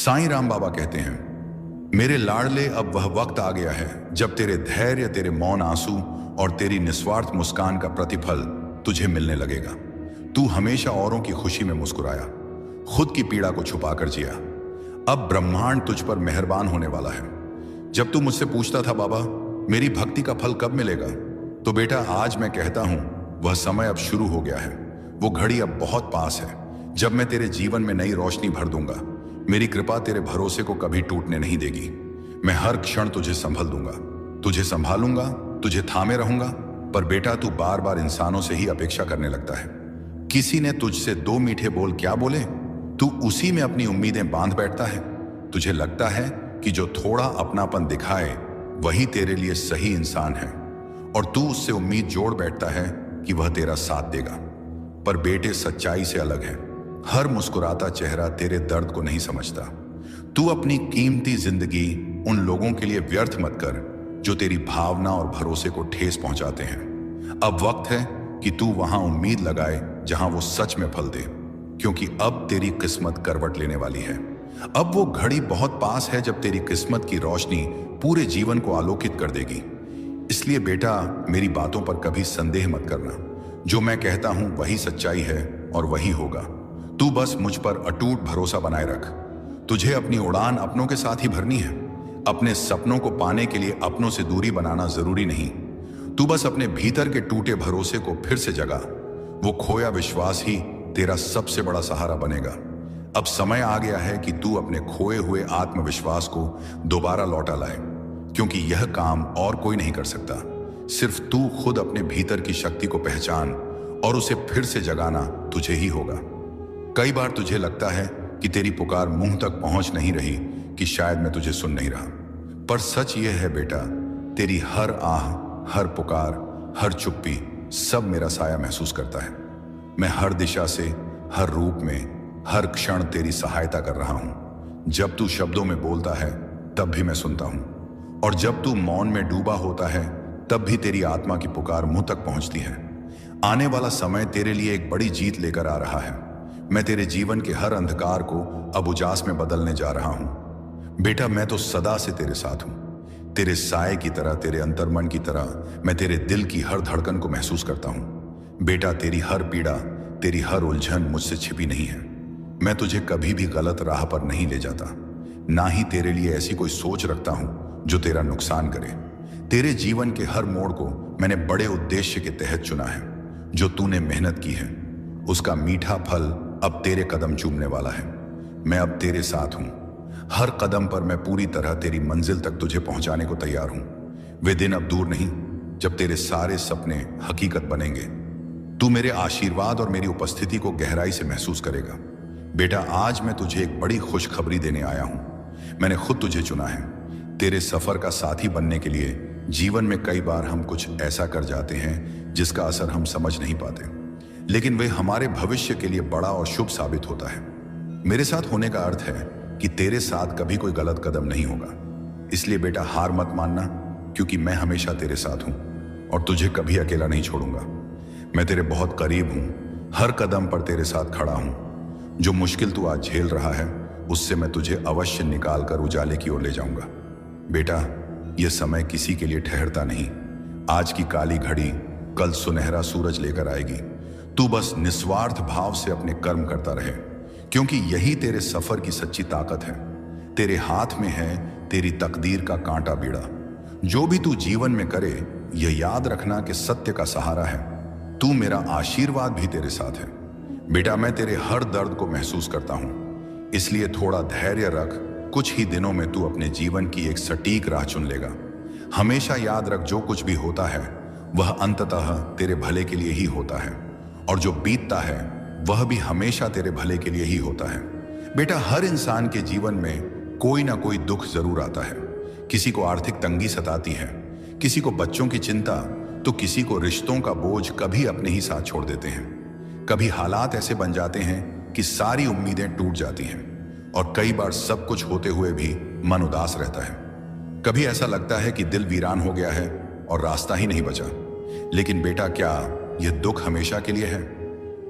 साईं राम बाबा कहते हैं, मेरे लाडले, अब वह वक्त आ गया है जब तेरे धैर्य, तेरे मौन आंसू और तेरी निस्वार्थ मुस्कान का प्रतिफल तुझे मिलने लगेगा। तू हमेशा औरों की खुशी में मुस्कुराया, खुद की पीड़ा को छुपाकर जिया। अब ब्रह्मांड तुझ पर मेहरबान होने वाला है। जब तू मुझसे पूछता था, बाबा मेरी भक्ति का फल कब मिलेगा, तो बेटा आज मैं कहता हूं, वह समय अब शुरू हो गया है। वो घड़ी अब बहुत पास है जब मैं तेरे जीवन में नई रोशनी भर दूंगा। मेरी कृपा तेरे भरोसे को कभी टूटने नहीं देगी। मैं हर क्षण तुझे संभल दूंगा, तुझे संभालूंगा, तुझे थामे रहूंगा। पर बेटा तू बार बार इंसानों से ही अपेक्षा करने लगता है। किसी ने तुझसे दो मीठे बोल क्या बोले, तू उसी में अपनी उम्मीदें बांध बैठता है। तुझे लगता है कि जो थोड़ा अपनापन दिखाए वही तेरे लिए सही इंसान है, और तू उससे उम्मीद जोड़ बैठता है कि वह तेरा साथ देगा। पर बेटे सच्चाई से अलग है। हर मुस्कुराता चेहरा तेरे दर्द को नहीं समझता। तू अपनी कीमती जिंदगी उन लोगों के लिए व्यर्थ मत कर जो तेरी भावना और भरोसे को ठेस पहुंचाते हैं। अब वक्त है कि तू वहां उम्मीद लगाए जहां वो सच में फल दे, क्योंकि अब तेरी किस्मत करवट लेने वाली है। अब वो घड़ी बहुत पास है जब तेरी किस्मत की रोशनी पूरे जीवन को आलोकित कर देगी। इसलिए बेटा मेरी बातों पर कभी संदेह मत करना। जो मैं कहता हूं वही सच्चाई है और वही होगा। तू बस मुझ पर अटूट भरोसा बनाए रख। तुझे अपनी उड़ान अपनों के साथ ही भरनी है। अपने सपनों को पाने के लिए अपनों से दूरी बनाना जरूरी नहीं। तू बस अपने भीतर के टूटे भरोसे को फिर से जगा। वो खोया विश्वास ही तेरा सबसे बड़ा सहारा बनेगा। अब समय आ गया है कि तू अपने खोए हुए आत्मविश्वास को दोबारा लौटा लाए, क्योंकि यह काम और कोई नहीं कर सकता। सिर्फ तू खुद अपने भीतर की शक्ति को पहचान और उसे फिर से जगाना तुझे ही होगा। कई बार तुझे लगता है कि तेरी पुकार मुंह तक पहुंच नहीं रही, कि शायद मैं तुझे सुन नहीं रहा। पर सच यह है बेटा, तेरी हर आह, हर पुकार, हर चुप्पी सब मेरा साया महसूस करता है। मैं हर दिशा से, हर रूप में, हर क्षण तेरी सहायता कर रहा हूं। जब तू शब्दों में बोलता है तब भी मैं सुनता हूं, और जब तू मौन में डूबा होता है तब भी तेरी आत्मा की पुकार मुंह तक पहुंचती है। आने वाला समय तेरे लिए एक बड़ी जीत लेकर आ रहा है। मैं तेरे जीवन के हर अंधकार को अब उजास में बदलने जा रहा हूं। बेटा मैं तो सदा से तेरे साथ हूं। तेरे साए की तरह, तेरे अंतर्मन की तरह मैं तेरे दिल की हर धड़कन को महसूस करता हूं। बेटा तेरी हर पीड़ा, तेरी हर उलझन मुझसे छिपी नहीं है। मैं तुझे कभी भी गलत राह पर नहीं ले जाता, ना ही तेरे लिए ऐसी कोई सोच रखता हूं जो तेरा नुकसान करे। तेरे जीवन के हर मोड़ को मैंने बड़े उद्देश्य के तहत चुना है। जो तूने मेहनत की है उसका मीठा फल अब तेरे कदम चूमने वाला है। मैं अब तेरे साथ हूं। हर कदम पर मैं पूरी तरह तेरी मंजिल तक तुझे पहुंचाने को तैयार हूं। वे दिन अब दूर नहीं जब तेरे सारे सपने हकीकत बनेंगे। तू मेरे आशीर्वाद और मेरी उपस्थिति को गहराई से महसूस करेगा। बेटा आज मैं तुझे एक बड़ी खुशखबरी देने आया हूं। मैंने खुद तुझे चुना है तेरे सफर का साथी बनने के लिए। जीवन में कई बार हम कुछ ऐसा कर जाते हैं जिसका असर हम समझ नहीं पाते, लेकिन वे हमारे भविष्य के लिए बड़ा और शुभ साबित होता है। मेरे साथ होने का अर्थ है कि तेरे साथ कभी कोई गलत कदम नहीं होगा। इसलिए बेटा हार मत मानना, क्योंकि मैं हमेशा तेरे साथ हूं और तुझे कभी अकेला नहीं छोड़ूंगा। मैं तेरे बहुत करीब हूं, हर कदम पर तेरे साथ खड़ा हूं। जो मुश्किल तू आज झेल रहा है उससे मैं तुझे अवश्य निकाल कर उजाले की ओर ले जाऊंगा। बेटा यह समय किसी के लिए ठहरता नहीं। आज की काली घड़ी कल सुनहरा सूरज लेकर आएगी। तू बस निस्वार्थ भाव से अपने कर्म करता रहे, क्योंकि यही तेरे सफर की सच्ची ताकत है। तेरे हाथ में है तेरी तकदीर का कांटा बीड़ा। जो भी तू जीवन में करे यह याद रखना कि सत्य का सहारा है। तू मेरा आशीर्वाद भी तेरे साथ है। बेटा मैं तेरे हर दर्द को महसूस करता हूं, इसलिए थोड़ा धैर्य रख। कुछ ही दिनों में तू अपने जीवन की एक सटीक राह चुन लेगा। हमेशा याद रख, जो कुछ भी होता है वह अंततः तेरे भले के लिए ही होता है, और जो बीतता है वह भी हमेशा तेरे भले के लिए ही होता है। बेटा हर इंसान के जीवन में कोई ना कोई दुख जरूर आता है। किसी को आर्थिक तंगी सताती है, किसी को बच्चों की चिंता, तो किसी को रिश्तों का बोझ कभी अपने ही साथ छोड़ देते हैं। कभी हालात ऐसे बन जाते हैं कि सारी उम्मीदें टूट जाती हैं, और कई बार सब कुछ होते हुए भी मन उदास रहता है। कभी ऐसा लगता है कि दिल वीरान हो गया है और रास्ता ही नहीं बचा। लेकिन बेटा क्या यह दुख हमेशा के लिए है?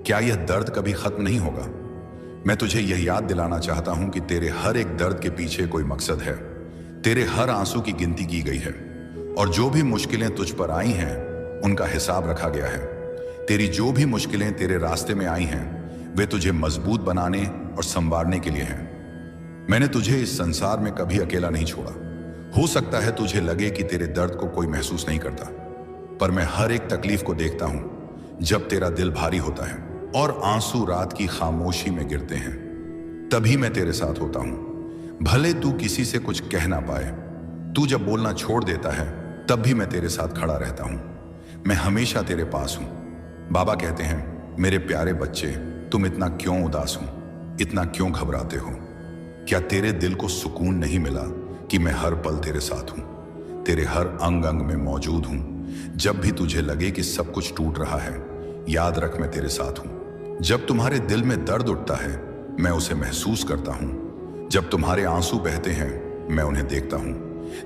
क्या यह दर्द कभी खत्म नहीं होगा? मैं तुझे यह याद दिलाना चाहता हूं कि तेरे हर एक दर्द के पीछे कोई मकसद है। तेरे हर आंसू की गिनती की गई है और जो भी मुश्किलें तुझ पर आई हैं उनका हिसाब रखा गया है। तेरी जो भी मुश्किलें तेरे रास्ते में आई हैं वे तुझे मजबूत बनाने और संवारने के लिए हैं। मैंने तुझे इस संसार में कभी अकेला नहीं छोड़ा। हो सकता है तुझे लगे कि तेरे दर्द को कोई महसूस नहीं करता, पर मैं हर एक तकलीफ को देखता हूं। जब तेरा दिल भारी होता है और आंसू रात की खामोशी में गिरते हैं, तभी मैं तेरे साथ होता हूं। भले तू किसी से कुछ कह ना पाए, तू जब बोलना छोड़ देता है तब भी मैं तेरे साथ खड़ा रहता हूं। मैं हमेशा तेरे पास हूं। बाबा कहते हैं, मेरे प्यारे बच्चे, तुम इतना क्यों उदास हो, इतना क्यों घबराते हो? क्या तेरे दिल को सुकून नहीं मिला कि मैं हर पल तेरे साथ हूं, तेरे हर अंग अंग में मौजूद हूं? जब भी तुझे लगे कि सब कुछ टूट रहा है, याद रख मैं तेरे साथ हूं। जब तुम्हारे दिल में दर्द उठता है, मैं उसे महसूस करता हूं। जब तुम्हारे आंसू बहते हैं, मैं उन्हें देखता हूं।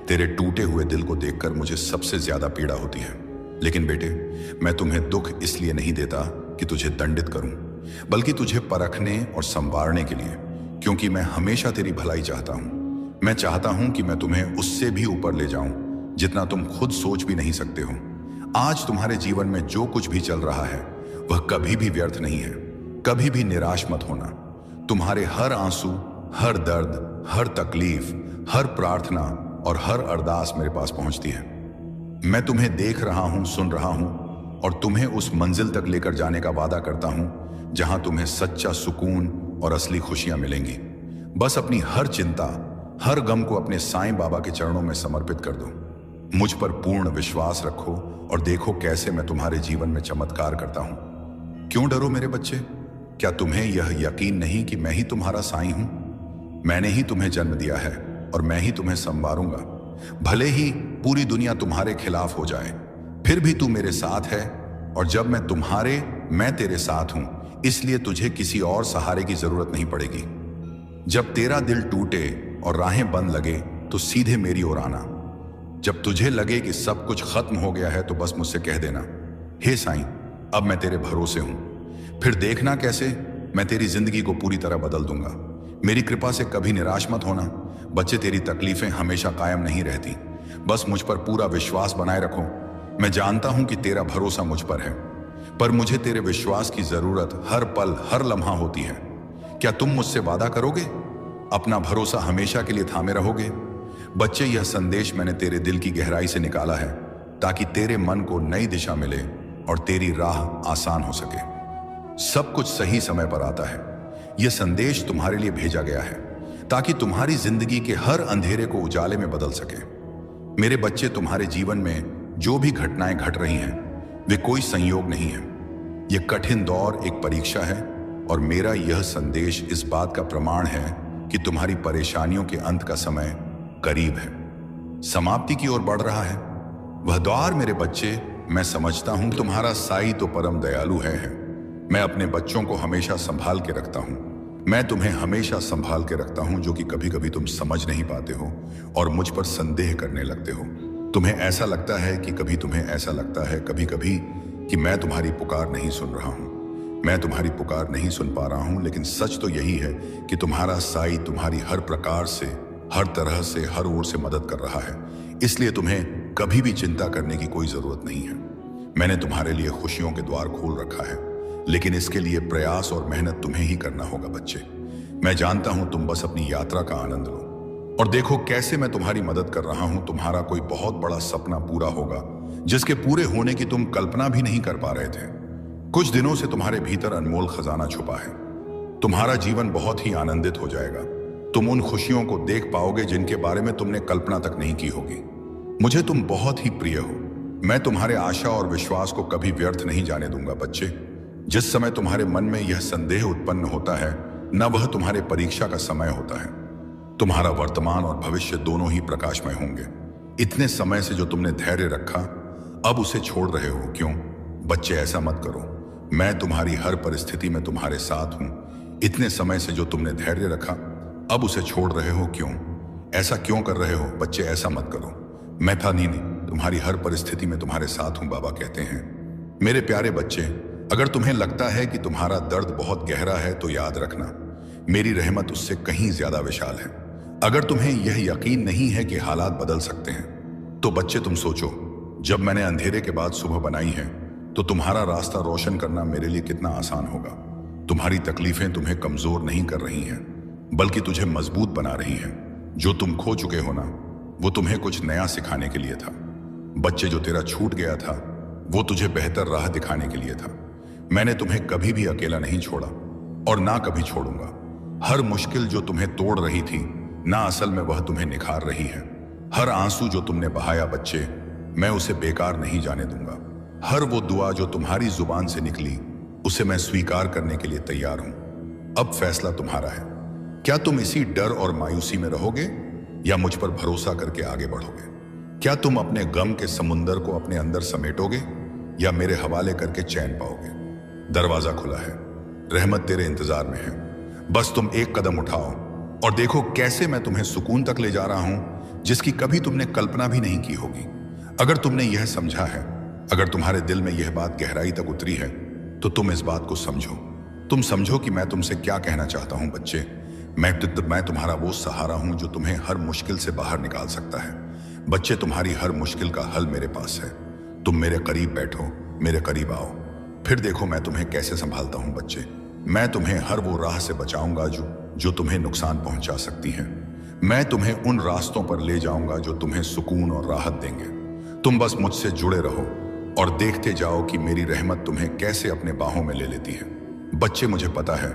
तेरे टूटे हुए दिल को देखकर मुझे सबसे ज्यादा पीड़ा होती है। लेकिन बेटे, मैं तुम्हें दुख इसलिए नहीं देता कि तुझे दंडित करूं, बल्कि तुझे परखने और संवारने के लिए, क्योंकि मैं हमेशा तेरी भलाई चाहता हूं। मैं चाहता हूं कि मैं तुम्हें उससे भी ऊपर ले जाऊं जितना तुम खुद सोच भी नहीं सकते हो। आज तुम्हारे जीवन में जो कुछ भी चल रहा है वह कभी भी व्यर्थ नहीं है। कभी भी निराश मत होना। तुम्हारे हर आंसू, हर दर्द, हर तकलीफ, हर प्रार्थना और हर अरदास मेरे पास पहुंचती है। मैं तुम्हें देख रहा हूं, सुन रहा हूं और तुम्हें उस मंजिल तक लेकर जाने का वादा करता हूं जहां तुम्हें सच्चा सुकून और असली खुशियां मिलेंगी। बस अपनी हर चिंता, हर गम को अपने साईं बाबा के चरणों में समर्पित कर दो। मुझ पर पूर्ण विश्वास रखो और देखो कैसे मैं तुम्हारे जीवन में चमत्कार करता हूं। क्यों डरो मेरे बच्चे? क्या तुम्हें यह यकीन नहीं कि मैं ही तुम्हारा साईं हूं? मैंने ही तुम्हें जन्म दिया है और मैं ही तुम्हें संवारूंगा। भले ही पूरी दुनिया तुम्हारे खिलाफ हो जाए, फिर भी तू मेरे साथ है। और जब मैं तेरे साथ हूं, इसलिए तुझे किसी और सहारे की जरूरत नहीं पड़ेगी। जब तेरा दिल टूटे और राहें बंद लगे तो सीधे मेरी ओर आना। जब तुझे लगे कि सब कुछ खत्म हो गया है तो बस मुझसे कह देना, हे साईं, अब मैं तेरे भरोसे हूं। फिर देखना कैसे मैं तेरी जिंदगी को पूरी तरह बदल दूंगा। मेरी कृपा से कभी निराश मत होना। बच्चे, तेरी तकलीफें हमेशा कायम नहीं रहती। बस मुझ पर पूरा विश्वास बनाए रखो। मैं जानता हूं कि तेरा भरोसा मुझ पर है, पर मुझे तेरे विश्वास की जरूरत हर पल, हर लम्हा होती है। क्या तुम मुझसे वादा करोगे? अपना भरोसा हमेशा के लिए थामे रहोगे? बच्चे, यह संदेश मैंने तेरे दिल की गहराई से निकाला है ताकि तेरे मन को नई दिशा मिले और तेरी राह आसान हो सके। सब कुछ सही समय पर आता है। यह संदेश तुम्हारे लिए भेजा गया है ताकि तुम्हारी जिंदगी के हर अंधेरे को उजाले में बदल सके। मेरे बच्चे, तुम्हारे जीवन में जो भी घटनाएं घट रही हैं वे कोई संयोग नहीं है। यह कठिन दौर एक परीक्षा है और मेरा यह संदेश इस बात का प्रमाण है कि तुम्हारी परेशानियों के अंत का समय करीब है, समाप्ति की ओर बढ़ रहा है। वह द्वार मेरे बच्चे, मैं समझता हूं तुम्हारा साईं तो परम दयालु है। मैं अपने बच्चों को हमेशा संभाल के रखता हूं। मैं तुम्हें हमेशा संभाल के रखता हूं, जो कि कभी कभी तुम समझ नहीं पाते हो और मुझ पर संदेह करने लगते हो। तुम्हें ऐसा लगता है कि कभी कभी कि मैं तुम्हारी पुकार नहीं सुन रहा हूं। मैं तुम्हारी पुकार नहीं सुन पा रहा हूं, लेकिन सच तो यही है कि तुम्हारा साईं तुम्हारी हर प्रकार से, हर तरह से, हर ओर से मदद कर रहा है। इसलिए तुम्हें कभी भी चिंता करने की कोई जरूरत नहीं है। मैंने तुम्हारे लिए खुशियों के द्वार खोल रखा है, लेकिन इसके लिए प्रयास और मेहनत तुम्हें ही करना होगा बच्चे। मैं जानता हूं तुम बस अपनी यात्रा का आनंद लो और देखो कैसे मैं तुम्हारी मदद कर रहा हूं। तुम्हारा कोई बहुत बड़ा सपना पूरा होगा जिसके पूरे होने की तुम कल्पना भी नहीं कर पा रहे थे। कुछ दिनों से तुम्हारे भीतर अनमोल खजाना छुपा है। तुम्हारा जीवन बहुत ही आनंदित हो जाएगा। तुम उन खुशियों को देख पाओगे जिनके बारे में तुमने कल्पना तक नहीं की होगी। मुझे तुम बहुत ही प्रिय हो। मैं तुम्हारे आशा और विश्वास को कभी व्यर्थ नहीं जाने दूंगा बच्चे। जिस समय तुम्हारे मन में यह संदेह उत्पन्न होता है, न वह तुम्हारे परीक्षा का समय होता है। तुम्हारा वर्तमान और भविष्य दोनों ही प्रकाशमय होंगे। इतने समय से जो तुमने धैर्य रखा, अब उसे छोड़ रहे हो क्यों? बच्चे, ऐसा मत करो। मैं तुम्हारी हर परिस्थिति में तुम्हारे साथ हूं। इतने समय से जो तुमने धैर्य रखा, अब उसे छोड़ रहे हो क्यों? ऐसा क्यों कर रहे हो? बच्चे, ऐसा मत करो। मैं था नहीं, तुम्हारी हर परिस्थिति में तुम्हारे साथ हूं, बाबा कहते हैं। मेरे प्यारे बच्चे, अगर तुम्हें लगता है कि तुम्हारा दर्द बहुत गहरा है तो याद रखना, मेरी रहमत उससे कहीं ज्यादा विशाल है। अगर तुम्हें यह यकीन नहीं है कि हालात बदल सकते हैं तो बच्चे तुम सोचो, जब मैंने अंधेरे के बाद सुबह बनाई है तो तुम्हारा रास्ता रोशन करना मेरे लिए कितना आसान होगा। तुम्हारी तकलीफें तुम्हें कमजोर नहीं कर रही हैं बल्कि तुझे मजबूत बना रही हैं। जो तुम खो चुके हो ना, वो तुम्हें कुछ नया सिखाने के लिए था। बच्चे, जो तेरा छूट गया था वो तुझे बेहतर राह दिखाने के लिए था। मैंने तुम्हें कभी भी अकेला नहीं छोड़ा और ना कभी छोड़ूंगा। हर मुश्किल जो तुम्हें तोड़ रही थी ना, असल में वह तुम्हें निखार रही है। हर आंसू जो तुमने बहाया बच्चे, मैं उसे बेकार नहीं जाने दूंगा। हर वो दुआ जो तुम्हारी जुबान से निकली, उसे मैं स्वीकार करने के लिए तैयार हूं। अब फैसला तुम्हारा है। क्या तुम इसी डर और मायूसी में रहोगे या मुझ पर भरोसा करके आगे बढ़ोगे? क्या तुम अपने गम के समुंदर को अपने अंदर समेटोगे या मेरे हवाले करके चैन पाओगे? दरवाजा खुला है, रहमत तेरे इंतजार में है। बस तुम एक कदम उठाओ और देखो कैसे मैं तुम्हें सुकून तक ले जा रहा हूं जिसकी कभी तुमने कल्पना भी नहीं की होगी। अगर तुमने यह समझा है, अगर तुम्हारे दिल में यह बात गहराई तक उतरी है, तो तुम इस बात को समझो। तुम समझो कि मैं तुमसे क्या कहना चाहता हूं बच्चे। मैं तुम्हारा वो सहारा हूं जो तुम्हें हर मुश्किल से बाहर निकाल सकता है। बच्चे, तुम्हारी हर मुश्किल का हल मेरे पास है। तुम मेरे करीब बैठो, मेरे करीब आओ, फिर देखो मैं तुम्हें कैसे संभालता हूं बच्चे। मैं तुम्हें हर वो राह से बचाऊंगा जो तुम्हें नुकसान पहुंचा सकती है। मैं तुम्हें उन रास्तों पर ले जाऊंगा जो तुम्हें सुकून और राहत देंगे। तुम बस मुझसे जुड़े रहो और देखते जाओ कि मेरी रहमत तुम्हें कैसे अपने बाहों में ले लेती है। बच्चे, मुझे पता है,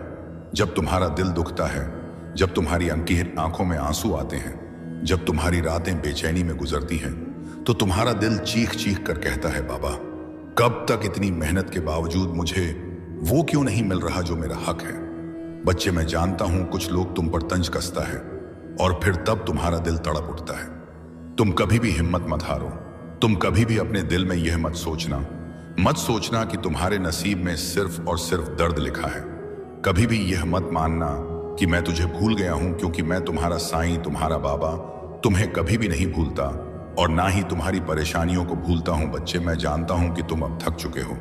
जब तुम्हारा दिल दुखता है, जब तुम्हारी आंखों में आंसू आते हैं, जब तुम्हारी रातें बेचैनी में गुजरती हैं, तो तुम्हारा दिल चीख चीख कर कहता है, बाबा कब तक इतनी मेहनत के बावजूद मुझे वो क्यों नहीं मिल रहा जो मेरा हक है। बच्चे, मैं जानता हूं कुछ लोग तुम पर तंज कसता है और फिर तब तुम्हारा दिल तड़प उठता है। तुम कभी भी हिम्मत मत हारो। तुम कभी भी अपने दिल में यह मत सोचना कि तुम्हारे नसीब में सिर्फ और सिर्फ दर्द लिखा है। कभी भी यह मत मानना कि मैं तुझे भूल गया हूं, क्योंकि मैं तुम्हारा साईं, तुम्हारा बाबा तुम्हें कभी भी नहीं भूलता और ना ही तुम्हारी परेशानियों को भूलता हूं। बच्चे, मैं जानता हूं कि तुम अब थक चुके हो।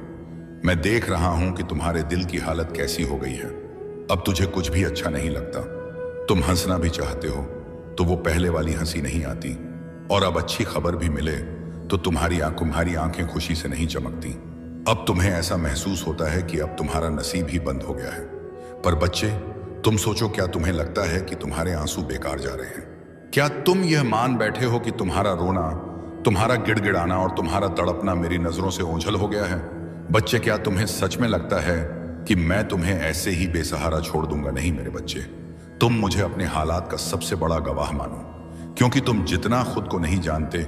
मैं देख रहा हूं कि तुम्हारे दिल की हालत कैसी हो गई है। अब तुझे कुछ भी अच्छा नहीं लगता। तुम हंसना भी चाहते हो तो वो पहले वाली हंसी नहीं आती, और अब अच्छी खबर भी मिले तो तुम्हारी आंखें खुशी से नहीं चमकती। अब तुम्हें ऐसा महसूस होता है कि अब तुम्हारा नसीब ही बंद हो गया है। पर बच्चे, तुम सोचो, क्या तुम्हें लगता है कि तुम्हारे आंसू बेकार जा रहे हैं? क्या तुम यह मान बैठे हो कि तुम्हारा रोना, तुम्हारा गिड़गिड़ाना और तुम्हारा तड़पना मेरी नजरों से ओझल हो गया है? बच्चे, क्या तुम्हें सच में लगता है कि मैं तुम्हें ऐसे ही बेसहारा छोड़ दूंगा? नहीं मेरे बच्चे, तुम मुझे अपने हालात का सबसे बड़ा गवाह मानो, क्योंकि तुम जितना खुद को नहीं जानते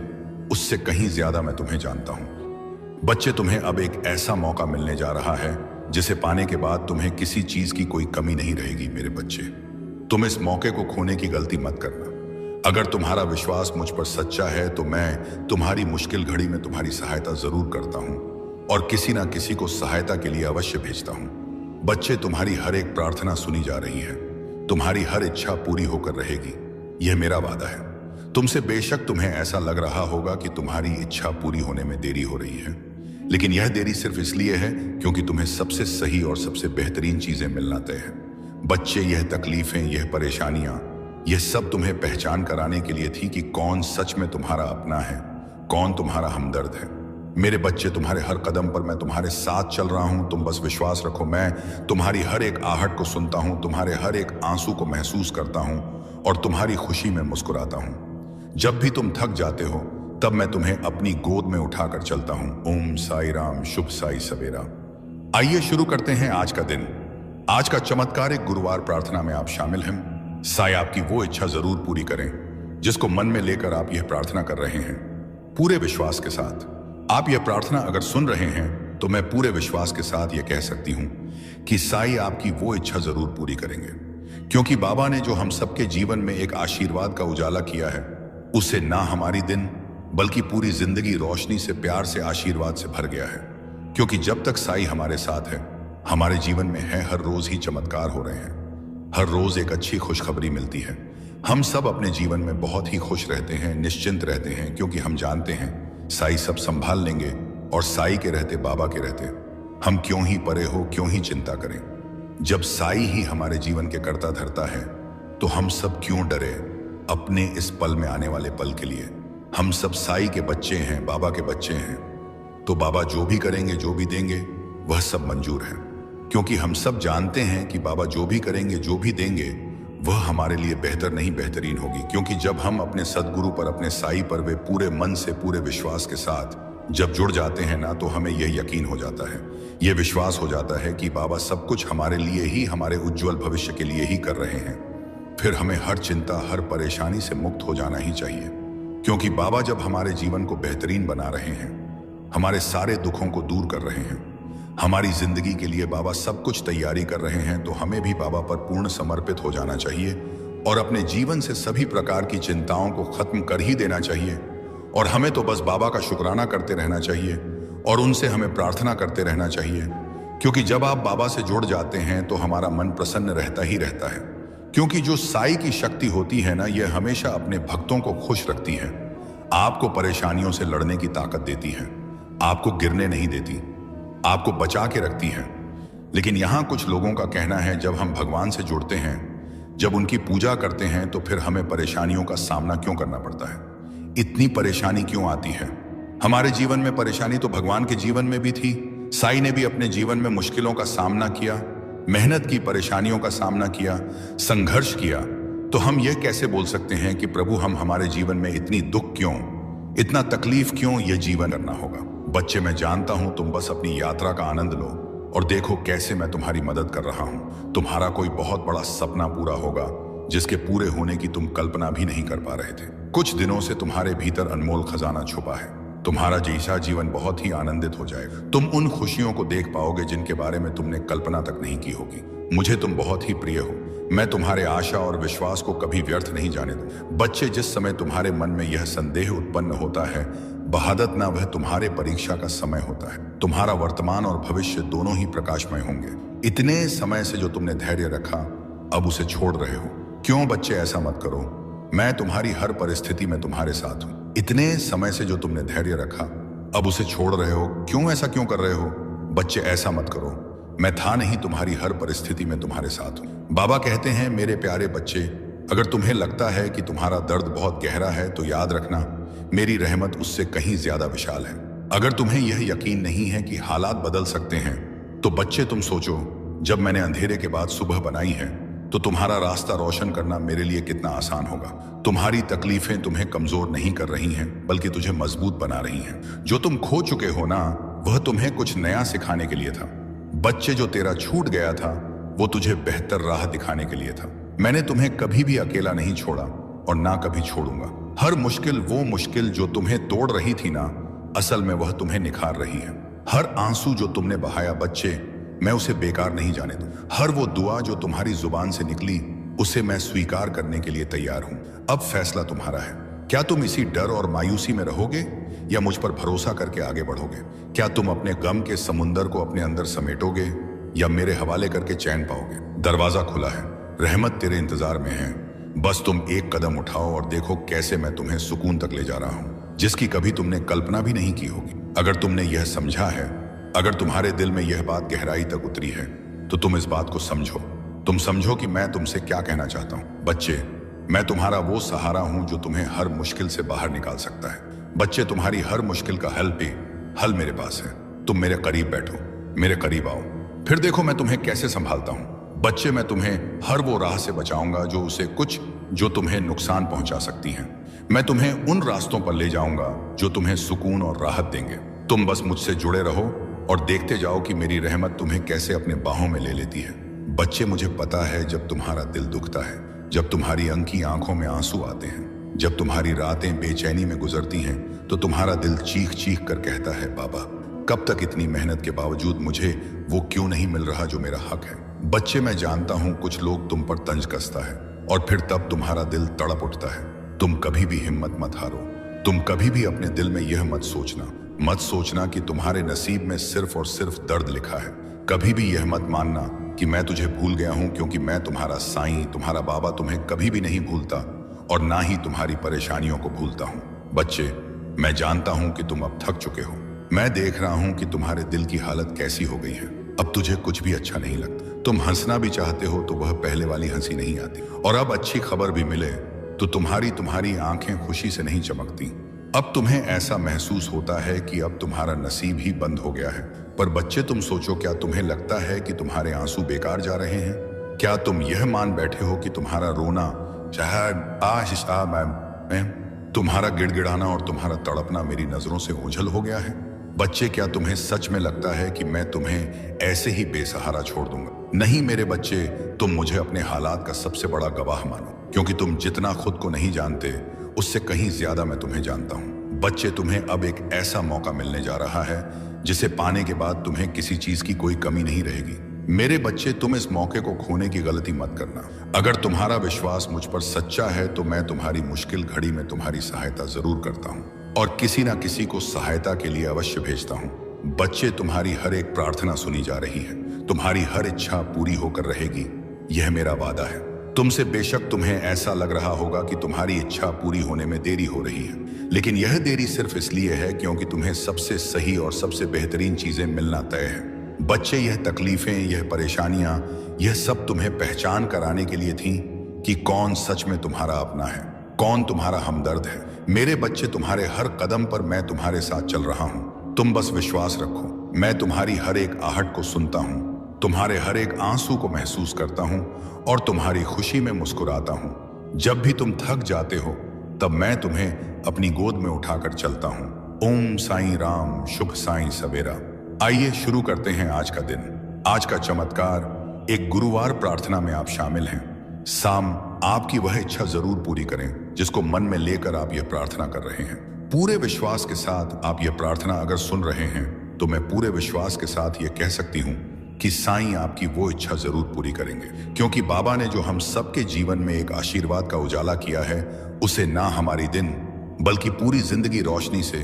उससे कहीं ज्यादा मैं तुम्हें जानता हूं। बच्चे, तुम्हें अब एक ऐसा मौका मिलने जा रहा है जिसे पाने के बाद तुम्हें किसी चीज की कोई कमी नहीं रहेगी। मेरे बच्चे, तुम इस मौके को खोने की गलती मत करना। अगर तुम्हारा विश्वास मुझ पर सच्चा है तो मैं तुम्हारी मुश्किल घड़ी में तुम्हारी सहायता जरूर करता हूं और किसी ना किसी को सहायता के लिए अवश्य भेजता हूं। बच्चे, तुम्हारी हर एक प्रार्थना सुनी जा रही है। तुम्हारी हर इच्छा पूरी होकर रहेगी, यह मेरा वादा है। तुमसे बेशक तुम्हें ऐसा लग रहा होगा कि तुम्हारी इच्छा पूरी होने में देरी हो रही है, लेकिन यह देरी सिर्फ इसलिए है क्योंकि तुम्हें सबसे सही और सबसे बेहतरीन चीजें मिलना तय है। बच्चे, यह तकलीफें, यह परेशानियां, यह सब तुम्हें पहचान कराने के लिए थी कि कौन सच में तुम्हारा अपना है, कौन तुम्हारा हमदर्द है। मेरे बच्चे, तुम्हारे हर कदम पर मैं तुम्हारे साथ चल रहा हूं। तुम बस विश्वास रखो, मैं तुम्हारी हर एक आहट को सुनता हूं, तुम्हारे हर एक आंसू को महसूस करता हूं और तुम्हारी खुशी में मुस्कुराता हूं। जब भी तुम थक जाते हो तब मैं तुम्हें अपनी गोद में उठाकर चलता हूं। ओम साई राम, शुभ साई सवेरा। आइए शुरू करते हैं आज का दिन। आज का चमत्कारिक गुरुवार प्रार्थना में आप शामिल हैं। साई आपकी वो इच्छा जरूर पूरी करें जिसको मन में लेकर आप यह प्रार्थना कर रहे हैं। पूरे विश्वास के साथ आप यह प्रार्थना अगर सुन रहे हैं तो मैं पूरे विश्वास के साथ यह कह सकती हूं कि साई आपकी वो इच्छा जरूर पूरी करेंगे, क्योंकि बाबा ने जो हम सबके जीवन में एक आशीर्वाद का उजाला किया है, उससे ना हमारी दिन बल्कि पूरी जिंदगी रोशनी से, प्यार से, आशीर्वाद से भर गया है। क्योंकि जब तक साई हमारे साथ है, हमारे जीवन में है, हर रोज ही चमत्कार हो रहे हैं। हर रोज एक अच्छी खुशखबरी मिलती है। हम सब अपने जीवन में बहुत ही खुश रहते हैं, निश्चिंत रहते हैं, क्योंकि हम जानते हैं साई सब संभाल लेंगे और साई के रहते, बाबा के रहते हम क्यों ही परे हो, क्यों ही चिंता करें। जब साई ही हमारे जीवन के कर्ता धर्ता है तो हम सब क्यों डरे अपने इस पल में आने वाले पल के लिए। हम सब साई के बच्चे हैं, बाबा के बच्चे हैं, तो बाबा जो भी करेंगे, जो भी देंगे, वह सब मंजूर है। क्योंकि हम सब जानते हैं कि बाबा जो भी करेंगे, जो भी देंगे, वह हमारे लिए बेहतर नहीं बेहतरीन होगी। क्योंकि जब हम अपने सदगुरु पर, अपने साई पर वे पूरे मन से, पूरे विश्वास के साथ जब जुड़ जाते हैं ना, तो हमें यह यकीन हो जाता है, यह विश्वास हो जाता है कि बाबा सब कुछ हमारे लिए ही, हमारे उज्जवल भविष्य के लिए ही कर रहे हैं। फिर हमें हर चिंता, हर परेशानी से मुक्त हो जाना ही चाहिए। क्योंकि बाबा जब हमारे जीवन को बेहतरीन बना रहे हैं, हमारे सारे दुखों को दूर कर रहे हैं, हमारी जिंदगी के लिए बाबा सब कुछ तैयारी कर रहे हैं, तो हमें भी बाबा पर पूर्ण समर्पित हो जाना चाहिए और अपने जीवन से सभी प्रकार की चिंताओं को खत्म कर ही देना चाहिए। और हमें तो बस बाबा का शुक्राना करते रहना चाहिए और उनसे हमें प्रार्थना करते रहना चाहिए। क्योंकि जब आप बाबा से जुड़ जाते हैं तो हमारा मन प्रसन्न रहता ही रहता है। क्योंकि जो साई की शक्ति होती है ना, यह हमेशा अपने भक्तों को खुश रखती है, आपको परेशानियों से लड़ने की ताकत देती है, आपको गिरने नहीं देती, आपको बचा के रखती है। लेकिन यहाँ कुछ लोगों का कहना है, जब हम भगवान से जुड़ते हैं, जब उनकी पूजा करते हैं, तो फिर हमें परेशानियों का सामना क्यों करना पड़ता है, इतनी परेशानी क्यों आती है। हमारे जीवन में परेशानी तो भगवान के जीवन में भी थी। साई ने भी अपने जीवन में मुश्किलों का सामना किया, मेहनत की, परेशानियों का सामना किया, संघर्ष किया। तो हम यह कैसे बोल सकते हैं कि प्रभु हम हमारे जीवन में इतनी दुख क्यों, इतना तकलीफ क्यों, यह जीवन करना होगा। बच्चे, मैं जानता हूं तुम बस अपनी यात्रा का आनंद लो और देखो कैसे मैं तुम्हारी मदद कर रहा हूं। तुम्हारा कोई बहुत बड़ा सपना पूरा होगा जिसके पूरे होने की तुम कल्पना भी नहीं कर पा रहे थे। कुछ दिनों से तुम्हारे भीतर अनमोल खजाना छुपा है। तुम्हारा जैसा जीवन बहुत ही आनंदित हो जाएगा। तुम उन खुशियों को देख पाओगे जिनके बारे में तुमने कल्पना तक नहीं की होगी। मुझे तुम बहुत ही प्रिय हो। मैं तुम्हारे आशा और विश्वास को कभी व्यर्थ नहीं जाने दूं। बच्चे, जिस समय तुम्हारे मन में यह संदेह उत्पन्न होता है, बहादत ना, वह तुम्हारे परीक्षा का समय होता है। तुम्हारा वर्तमान और भविष्य दोनों ही प्रकाशमय होंगे। इतने समय से जो तुमने धैर्य रखा, अब उसे छोड़ रहे हो। क्यों बच्चे, ऐसा मत करो। मैं तुम्हारी हर परिस्थिति में तुम्हारे साथ हूं। इतने समय से जो तुमने धैर्य रखा, अब उसे छोड़ रहे हो। क्यों, ऐसा क्यों कर रहे हो? बच्चे, ऐसा मत करो। मैं था नहीं तुम्हारी हर परिस्थिति में तुम्हारे साथ हूं। बाबा कहते हैं, मेरे प्यारे बच्चे, अगर तुम्हें लगता है कि तुम्हारा दर्द बहुत गहरा है, तो याद रखना, मेरी रहमत उससे कहीं ज्यादा विशाल है। अगर तुम्हें यह यकीन नहीं है कि हालात बदल सकते हैं, तो बच्चे तुम सोचो, जब मैंने अंधेरे के बाद सुबह बनाई है, तो तुम्हारा रास्ता रोशन करना मेरे लिए कितना आसान होगा। तुम्हारी तकलीफें तुम्हें कमजोर नहीं कर रही हैं, बल्कि तुझे मजबूत बना रही हैं। जो तुम खो चुके हो ना, वह तुम्हें कुछ नया सिखाने के लिए था। बच्चे, जो तेरा छूट गया था, वो तुझे बेहतर राह दिखाने के लिए था। मैंने तुम्हें कभी भी अकेला नहीं छोड़ा और ना कभी छोड़ूंगा। हर मुश्किल, वो मुश्किल जो तुम्हें तोड़ रही थी ना, असल में वह तुम्हें निखार रही है। हर आंसू जो तुमने बहाया बच्चे, मैं उसे बेकार नहीं जाने दूं। हर वो दुआ जो तुम्हारी जुबान से निकली, उसे मैं स्वीकार करने के लिए तैयार हूं। अब फैसला तुम्हारा है। क्या तुम इसी डर और मायूसी में रहोगे या मुझ पर भरोसा करके आगे बढ़ोगे? क्या तुम अपने गम के समुंदर को अपने अंदर समेटोगे या मेरे हवाले करके चैन पाओगे? दरवाजा खुला है, रहमत तेरे इंतजार में है। बस तुम एक कदम उठाओ और देखो कैसे मैं तुम्हें सुकून तक ले जा रहा हूं, जिसकी कभी तुमने कल्पना भी नहीं की होगी। अगर तुमने यह समझा है, अगर तुम्हारे दिल में यह बात गहराई तक उतरी है, तो तुम इस बात को समझो। तुम समझो कि मैं तुमसे क्या कहना चाहता हूं। बच्चे, मैं तुम्हारा वो सहारा हूं जो तुम्हें हर मुश्किल से बाहर निकाल सकता है। बच्चे, तुम्हारी हर मुश्किल का हल मेरे पास है। तुम मेरे करीब बैठो, मेरे करीब आओ, फिर देखो मैं तुम्हें कैसे संभालता हूं। बच्चे, मैं तुम्हें हर वो राह से बचाऊंगा जो तुम्हें नुकसान पहुंचा सकती हैं। मैं तुम्हें उन रास्तों पर ले जाऊंगा जो तुम्हें सुकून और राहत देंगे। तुम बस मुझसे जुड़े रहो और देखते जाओ कि मेरी रहमत तुम्हें कैसे अपने बाहों में ले लेती है। बच्चे, मुझे पता है जब तुम्हारा दिल दुखता है, जब तुम्हारी अंकी आंखों में आंसू आते हैं, जब तुम्हारी रातें बेचैनी में गुजरती हैं, तो तुम्हारा दिल चीख चीख कर कहता है, बाबा कब तक इतनी मेहनत के बावजूद मुझे वो क्यों नहीं मिल रहा जो मेरा हक है। बच्चे, मैं जानता हूं कुछ लोग तुम पर तंज कसता है और फिर तब तुम्हारा दिल तड़प उठता है। तुम कभी भी हिम्मत मत हारो। तुम कभी भी अपने दिल में यह मत सोचना कि तुम्हारे नसीब में सिर्फ और सिर्फ दर्द लिखा है। कभी भी यह मत मानना कि मैं तुझे भूल गया हूं, क्योंकि मैं तुम्हारा साईं, तुम्हारा बाबा तुम्हें कभी भी नहीं भूलता और ना ही तुम्हारी परेशानियों को भूलता हूं। बच्चे, मैं जानता हूं कि तुम अब थक चुके हो। मैं देख रहा हूं कि तुम्हारे दिल की हालत कैसी हो गई है। अब तुझे कुछ भी अच्छा नहीं लगता। तुम हंसना भी चाहते हो तो वह पहले वाली हंसी नहीं आती, और अब अच्छी खबर भी मिले तो तुम्हारी आंखें खुशी से नहीं चमकती। अब तुम्हें ऐसा महसूस होता है कि अब तुम्हारा नसीब ही बंद हो गया है। पर बच्चे, तुम सोचो, क्या तुम्हें लगता है कि तुम्हारे आंसू बेकार जा रहे हैं? क्या तुम यह मान बैठे हो कि तुम्हारा रोना, तुम्हारा गिड़गिड़ाना और तुम्हारा तड़पना मेरी नजरों से ओझल हो गया है? बच्चे, क्या तुम्हें सच में लगता है कि मैं तुम्हें ऐसे ही बेसहारा छोड़ दूंगा? नहीं मेरे बच्चे, तुम मुझे अपने हालात का सबसे बड़ा गवाह मानो, क्योंकि तुम जितना खुद को नहीं जानते उससे कहीं ज्यादा मैं तुम्हें जानता हूं। बच्चे, तुम्हें अब एक ऐसा मौका मिलने जा रहा है जिसे पाने के बाद तुम्हें किसी चीज की कोई कमी नहीं रहेगी। मेरे बच्चे, तुम इस मौके को खोने की गलती मत करना। अगर तुम्हारा विश्वास मुझ पर सच्चा है तो मैं तुम्हारी मुश्किल घड़ी में तुम्हारी सहायता जरूर करता हूँ और किसी ना किसी को सहायता के लिए अवश्य भेजता हूँ। बच्चे, तुम्हारी हर एक प्रार्थना सुनी जा रही है, तुम्हारी हर इच्छा पूरी होकर रहेगी, यह मेरा वादा है। तुमसे बेशक तुम्हें ऐसा लग रहा होगा कि तुम्हारी इच्छा पूरी होने में देरी हो रही है, लेकिन यह देरी सिर्फ इसलिए है क्योंकि तुम्हें सबसे सही और सबसे बेहतरीन चीजें मिलना तय है। बच्चे, यह तकलीफें, यह परेशानियां, यह सब तुम्हें पहचान कराने के लिए थी कि कौन सच में तुम्हारा अपना है, कौन तुम्हारा हमदर्द है। मेरे बच्चे, तुम्हारे हर कदम पर मैं तुम्हारे साथ चल रहा हूं। तुम बस विश्वास रखो, मैं तुम्हारी हर एक आहट को सुनता हूं, तुम्हारे हर एक आंसू को महसूस करता हूं और तुम्हारी खुशी में मुस्कुराता हूं। जब भी तुम थक जाते हो तब मैं तुम्हें अपनी गोद में उठाकर चलता हूं। ओम साईं राम, शुभ साईं सवेरा। आइए शुरू करते हैं आज का दिन, आज का चमत्कार। एक गुरुवार प्रार्थना में आप शामिल हैं। साम, आपकी वह इच्छा जरूर पूरी करें जिसको मन में लेकर आप यह प्रार्थना कर रहे हैं। पूरे विश्वास के साथ आप यह प्रार्थना अगर सुन रहे हैं तो मैं पूरे विश्वास के साथ यह कह सकती हूं कि साईं आपकी वो इच्छा जरूर पूरी करेंगे, क्योंकि बाबा ने जो हम सबके जीवन में एक आशीर्वाद का उजाला किया है उसे ना हमारी दिन बल्कि पूरी जिंदगी रोशनी से,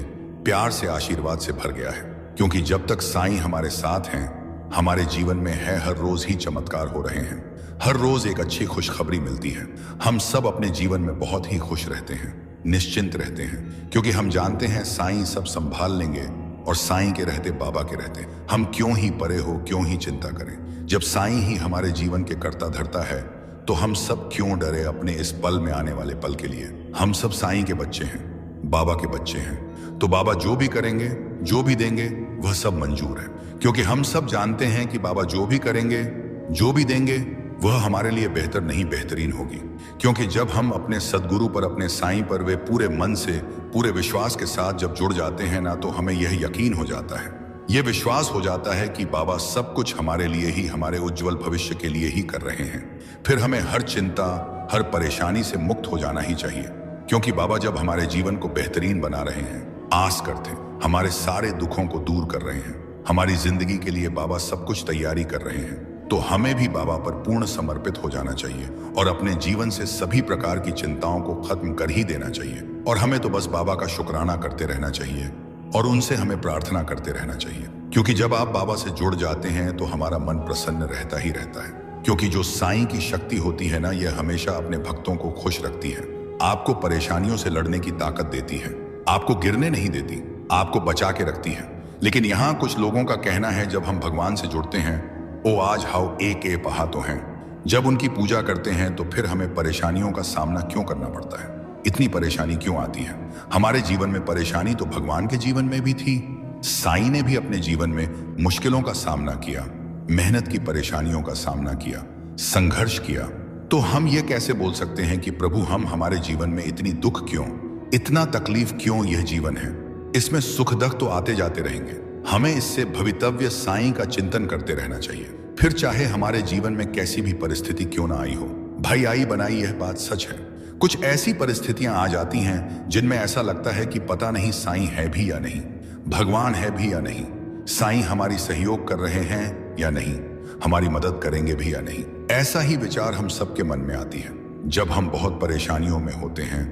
प्यार से, आशीर्वाद से भर गया है। क्योंकि जब तक साईं हमारे साथ हैं, हमारे जीवन में है हर रोज ही चमत्कार हो रहे हैं। हर रोज एक अच्छी खुशखबरी मिलती है। हम सब अपने जीवन में बहुत ही खुश रहते हैं, निश्चिंत रहते हैं, क्योंकि हम जानते हैं साईं सब संभाल लेंगे और साईं के रहते बाबा के रहते। हम क्यों ही परे हो, क्यों ही चिंता करें। जब साईं ही हमारे जीवन के कर्ता धर्ता है तो हम सब क्यों डरे अपने इस पल में आने वाले पल के लिए। हम सब साईं के बच्चे हैं, बाबा के बच्चे हैं, तो बाबा जो भी करेंगे, जो भी देंगे, वह सब मंजूर है। क्योंकि हम सब जानते हैं कि बाबा जो भी करेंगे, जो भी देंगे, वह हमारे लिए बेहतर नहीं बेहतरीन होगी। क्योंकि जब हम अपने सदगुरु पर, अपने साईं पर वे पूरे मन से, पूरे विश्वास के साथ जब जुड़ जाते हैं ना, तो हमें यह यकीन हो जाता है, यह विश्वास हो जाता है कि बाबा सब कुछ हमारे लिए ही, हमारे उज्जवल भविष्य के लिए ही कर रहे हैं। फिर हमें हर चिंता, हर परेशानी से मुक्त हो जाना ही चाहिए, क्योंकि बाबा जब हमारे जीवन को बेहतरीन बना रहे हैं, आस करते, हमारे सारे दुखों को दूर कर रहे हैं, हमारी जिंदगी के लिए बाबा सब कुछ तैयारी कर रहे हैं, तो हमें भी बाबा पर पूर्ण समर्पित हो जाना चाहिए और अपने जीवन से सभी प्रकार की चिंताओं को खत्म कर ही देना चाहिए। और हमें तो बस बाबा का शुक्राना करते रहना चाहिए और उनसे हमें प्रार्थना करते रहना चाहिए, क्योंकि जब आप बाबा से जुड़ जाते हैं तो हमारा मन प्रसन्न रहता ही रहता है। क्योंकि जो साईं की शक्ति होती है ना, यह हमेशा अपने भक्तों को खुश रखती है, आपको परेशानियों से लड़ने की ताकत देती है, आपको गिरने नहीं देती, आपको बचा के रखती है। लेकिन यहाँ कुछ लोगों का कहना है, जब हम भगवान से जुड़ते हैं, ओ आज हाउ एक ए पहा तो हैं, जब उनकी पूजा करते हैं तो फिर हमें परेशानियों का सामना क्यों करना पड़ता है, इतनी परेशानी क्यों आती है। हमारे जीवन में परेशानी तो भगवान के जीवन में भी थी। साईं ने भी अपने जीवन में मुश्किलों का सामना किया, मेहनत की परेशानियों का सामना किया, संघर्ष किया। तो हम ये कैसे बोल सकते हैं कि प्रभु हम हमारे जीवन में इतनी दुख क्यों, इतना तकलीफ क्यों। यह जीवन है, इसमें सुख दुख तो आते जाते रहेंगे। हमें इससे भवितव्य साईं का चिंतन करते रहना चाहिए, फिर चाहे हमारे जीवन में कैसी भी परिस्थिति क्यों ना आई हो। भाई आई बनाई यह बात सच है। कुछ ऐसी परिस्थितियां आ जाती हैं जिनमें ऐसा लगता है कि पता नहीं साईं है भी या नहीं, भगवान है भी या नहीं, साईं हमारी सहयोग कर रहे हैं या नहीं, हमारी मदद करेंगे भी या नहीं। ऐसा ही विचार हम सबके मन में आती है जब हम बहुत परेशानियों में होते हैं,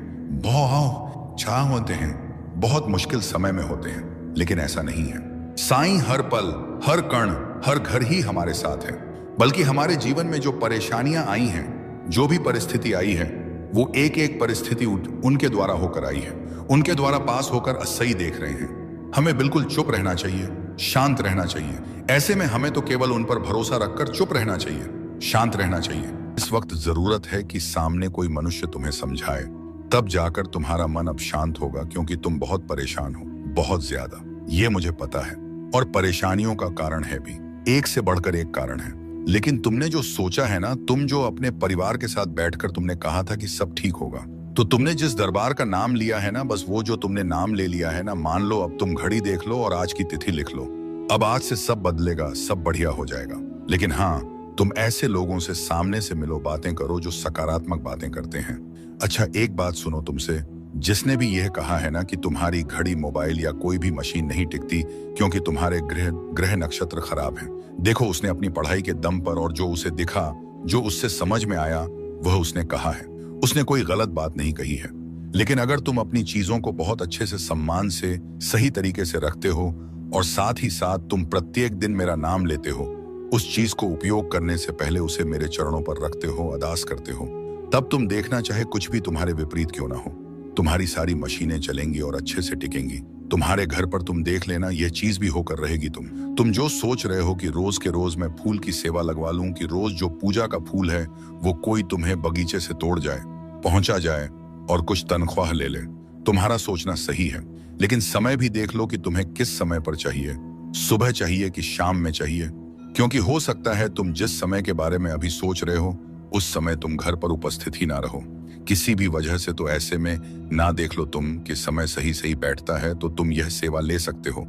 बहुत छा होते हैं, बहुत मुश्किल समय में होते हैं। लेकिन ऐसा नहीं है, साईं हर पल, हर कण, हर घर ही हमारे साथ है। बल्कि हमारे जीवन में जो परेशानियां आई हैं, जो भी परिस्थिति आई है, वो एक एक परिस्थिति उनके द्वारा होकर आई है, उनके द्वारा पास होकर सही देख रहे हैं। हमें बिल्कुल चुप रहना चाहिए, शांत रहना चाहिए। ऐसे में हमें तो केवल उन पर भरोसा रखकर चुप रहना चाहिए, शांत रहना चाहिए। इस वक्त जरूरत है कि सामने कोई मनुष्य तुम्हें समझाए, तब जाकर तुम्हारा मन अब शांत होगा, क्योंकि तुम बहुत परेशान हो, बहुत ज्यादा। ये मुझे पता है, और परेशानियों का कारण है भी, एक से बढ़कर एक कारण है। लेकिन तुमने जो सोचा है ना, तुम जो अपने परिवार के साथ बैठकर तुमने कहा था कि सब ठीक होगा, तो तुमने जिस दरबार का नाम लिया है ना, बस वो जो तुमने नाम ले लिया है ना, मान लो अब तुम घड़ी देख लो और आज की तिथि लिख लो। अब आज से सब बदलेगा, सब बढ़िया हो जाएगा। लेकिन हाँ, तुम ऐसे लोगों से सामने से मिलो, बातें करो जो सकारात्मक बातें करते हैं। अच्छा, एक बात सुनो तुमसे, जिसने भी यह कहा है ना कि तुम्हारी घड़ी, मोबाइल या कोई भी मशीन नहीं टिकती क्योंकि तुम्हारे ग्रह ग्रह नक्षत्र खराब हैं, देखो उसने अपनी पढ़ाई के दम पर और जो उसे दिखा, जो उससे समझ में आया, वह उसने कहा है। उसने कोई गलत बात नहीं कही है। लेकिन अगर तुम अपनी चीजों को बहुत अच्छे से, सम्मान से, सही तरीके से रखते हो और साथ ही साथ तुम प्रत्येक दिन मेरा नाम लेते हो, उस चीज को उपयोग करने से पहले उसे मेरे चरणों पर रखते हो, अरदास करते हो, तब तुम देखना, चाहे कुछ भी तुम्हारे विपरीत क्यों ना हो, तुम्हारी सारी मशीनें चलेंगी और अच्छे से टिकेंगी। तुम्हारे घर पर तुम देख लेना, यह चीज भी होकर रहेगी। तुम जो सोच रहे हो कि रोज के रोज मैं फूल की सेवा लगवा लूं, कि रोज जो पूजा का फूल है वो कोई तुम्हें बगीचे से तोड़ जाए, पहुंचा जाए और कुछ तनख्वाह ले ले, तुम्हारा सोचना सही है। लेकिन समय भी देख लो कि तुम्हें किस समय पर चाहिए, सुबह चाहिए कि शाम में चाहिए, क्योंकि हो सकता है तुम जिस समय के बारे में अभी सोच रहे हो उस समय तुम घर पर उपस्थित ही ना रहो, किसी भी वजह से। तो ऐसे में ना देख लो तुम कि समय सही सही बैठता है, तो तुम यह सेवा ले सकते हो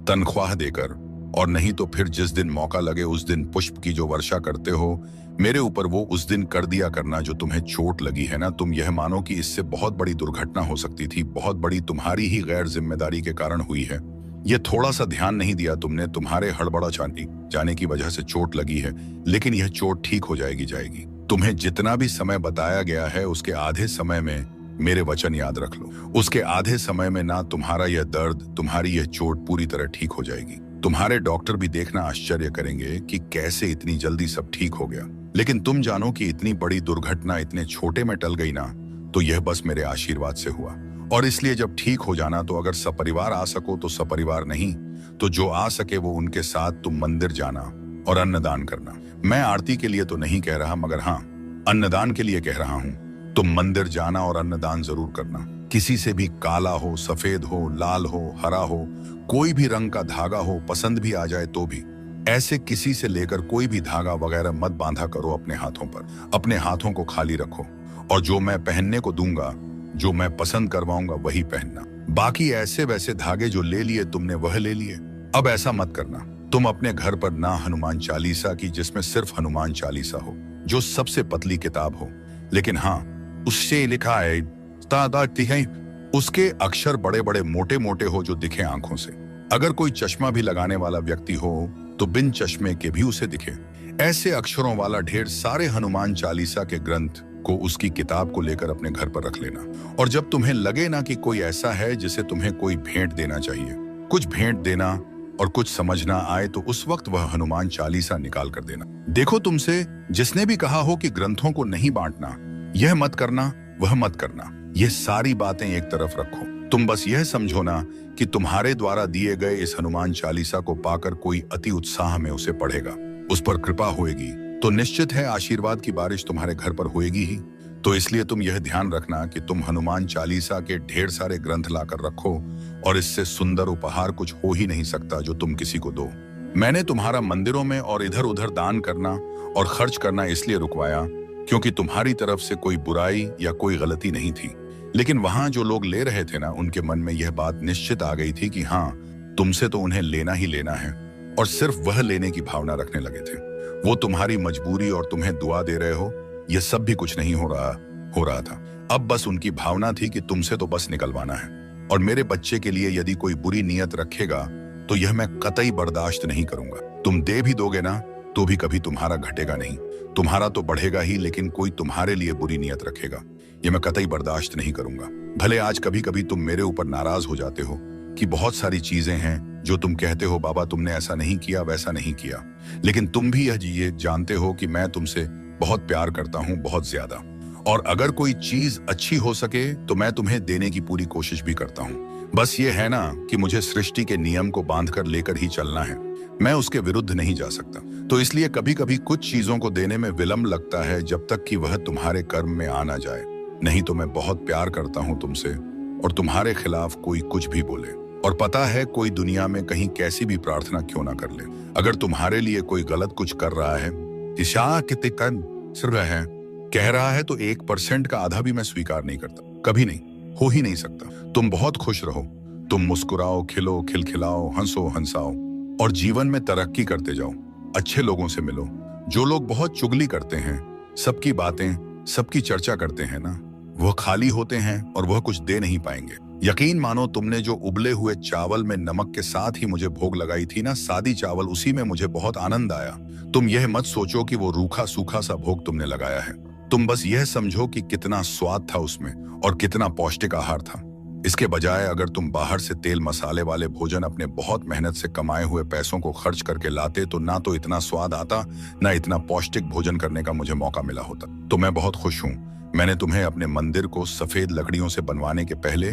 तनख्वाह देकर, और नहीं तो फिर जिस दिन मौका लगे उस दिन पुष्प की जो वर्षा करते हो मेरे ऊपर, वो उस दिन कर दिया करना। जो तुम्हें चोट लगी है ना, तुम यह मानो कि इससे बहुत बड़ी दुर्घटना हो सकती थी, बहुत बड़ी, तुम्हारी ही गैर जिम्मेदारी के कारण हुई है। ये थोड़ा सा ध्यान नहीं दिया तुमने, तुम्हारे हड़बड़ा जाने की वजह से चोट लगी है। लेकिन यह चोट ठीक हो जाएगी। तुम्हें जितना भी समय बताया गया है उसके आधे समय में मेरे वचन याद रख लो, उसके आधे समय में ना तुम्हारा यह दर्द, तुम्हारी यह चोट पूरी तरह ठीक हो जाएगी। तुम्हारे डॉक्टर भी देखना आश्चर्य करेंगे कि कैसे इतनी जल्दी सब ठीक हो गया। लेकिन तुम जानो कि इतनी बड़ी दुर्घटना इतने छोटे में टल गई ना, तो यह बस मेरे आशीर्वाद से हुआ। और इसलिए जब ठीक हो जाना, तो अगर सपरिवार आ सको तो सपरिवार, नहीं तो जो आ सके वो उनके साथ तुम मंदिर जाना और अन्नदान करना। मैं आरती के लिए तो नहीं कह रहा, मगर हाँ, अन्नदान के लिए कह रहा हूं। तुम मंदिर जाना और अन्नदान जरूर करना। किसी से भी काला हो, सफेद हो, लाल हो, हरा हो, कोई भी रंग का धागा हो, पसंद भी आ जाए तो भी, ऐसे किसी से लेकर कोई भी धागा वगैरह मत बांधा करो अपने हाथों पर। अपने हाथों को खाली रखो, और जो मैं पहनने को दूंगा, जो मैं पसंद करवाऊंगा वही पहनना। बाकी ऐसे वैसे धागे जो ले लिए तुमने वह ले लिए। अब ऐसा मत करना, तुम अपने घर पर ना हनुमान चालीसा की, जिसमें सिर्फ हनुमान चालीसा हो, जो सबसे पतली किताब हो, लेकिन हाँ उससे लिखा है उसके अक्षर बड़े बड़े मोटे मोटे हो, जो दिखे आंखों से। अगर कोई चश्मा भी लगाने वाला व्यक्ति हो तो बिन चश्मे के भी उसे दिखे। ऐसे अक्षरों वाला ढेर सारे हनुमान चालीसा के ग्रंथ को, उसकी किताब को लेकर अपने घर पर रख लेना। और जब तुम्हें लगे ना कि कोई ऐसा है जिसे तुम्हें कोई भेंट देना चाहिए, कुछ भेंट देना और कुछ समझना आए, तो उस वक्त वह हनुमान चालीसा निकाल कर देना। देखो, तुमसे जिसने भी कहा हो कि ग्रंथों को नहीं बांटना, यह मत करना, वह मत करना, ये सारी बातें एक तरफ रखो। तुम बस यह समझो ना कि तुम्हारे द्वारा दिए गए इस हनुमान चालीसा को पाकर कोई अति उत्साह में उसे पढ़ेगा, उस पर कृपा होएगी, तो निश्चित है आशीर्वाद की बारिश तुम्हारे घर पर होएगी ही। तो इसलिए तुम यह ध्यान रखना कि तुम हनुमान चालीसा के ढेर सारे ग्रंथ लाकर रखो, और इससे सुंदर उपहार कुछ हो ही नहीं सकता जो तुम किसी को दो। मैंने तुम्हारा मंदिरों में और इधर उधर दान करना और खर्च करना इसलिए रुकवाया क्योंकि तुम्हारी तरफ से कोई बुराई या कोई गलती नहीं थी। लेकिन वहां जो लोग ले रहे थे ना, उनके मन में यह बात निश्चित आ गई थी कि हाँ, तुमसे तो उन्हें लेना ही लेना है, और सिर्फ वह लेने की भावना रखने लगे थे। वो तुम्हारी मजबूरी और तुम्हें दुआ दे रहे हो, यह सब भी कुछ नहीं हो रहा था। अब बस उनकी भावना थी कि तुमसे तो बस निकलवाना है। और मेरे बच्चे के लिए यदि कोई बुरी नीयत रखेगा तो यह मैं कतई बर्दाश्त नहीं करूंगा। तुम दे भी दोगे ना तो भी कभी तुम्हारा घटेगा नहीं, तुम्हारा तो बढ़ेगा ही, लेकिन कोई तुम्हारे लिए बुरी नीयत रखेगा, यह मैं कतई बर्दाश्त नहीं करूंगा। भले आज कभी कभी तुम मेरे ऊपर नाराज हो जाते हो कि बहुत सारी चीजें हैं जो तुम कहते हो, बाबा तुमने ऐसा नहीं किया, वैसा नहीं किया, लेकिन तुम भी ये जानते हो कि मैं तुमसे बहुत प्यार करता हूं, बहुत ज्यादा। और अगर कोई चीज अच्छी हो सके तो मैं तुम्हें देने की पूरी कोशिश भी करता हूं। बस ये है ना कि मुझे सृष्टि के नियम को बांधकर लेकर ही चलना है, मैं उसके विरुद्ध नहीं जा सकता। तो इसलिए कभी कभी कुछ चीजों को देने में विलंब लगता है जब तक कि वह तुम्हारे कर्म में आ ना जाए। नहीं तो मैं बहुत प्यार करता हूं तुमसे और तुम्हारे खिलाफ कोई कुछ भी बोले, और पता है कोई दुनिया में कहीं कैसी भी प्रार्थना क्यों ना कर ले, अगर तुम्हारे लिए कोई गलत कुछ कर रहा है, दिशा कितने कन सिर है कह रहा है, तो 1% का आधा भी मैं स्वीकार नहीं करता। कभी नहीं, हो ही नहीं सकता। तुम बहुत खुश रहो, तुम मुस्कुराओ, खिलो, खिलखिलाओ, हंसो, हंसाओ और जीवन में तरक्की करते जाओ। अच्छे लोगों से मिलो। जो लोग बहुत चुगली करते हैं, सबकी बातें, सबकी चर्चा करते हैं ना, वह खाली होते हैं और वह कुछ दे नहीं पाएंगे। यकीन मानो, तुमने जो उबले हुए चावल में नमक के साथ ही मुझे भोग लगाई थी ना, सादी चावल, उसी में मुझे बहुत आनंद आया। तुम यह मत सोचो कि वो रूखा सूखा सा भोग तुमने लगाया है। तुम बस यह समझो कि कितना स्वाद था उसमें और कितना पौष्टिक आहार था। इसके बजाय अगर तुम बाहर से तेल मसाले वाले भोजन अपने बहुत मेहनत से कमाए हुए पैसों को खर्च करके लाते, तो ना तो इतना स्वाद आता, ना इतना पौष्टिक भोजन करने का मुझे मौका मिला होता। तो मैं बहुत खुश हूँ मैंने तुम्हें अपने मंदिर को सफेद लकड़ियों से बनवाने के पहले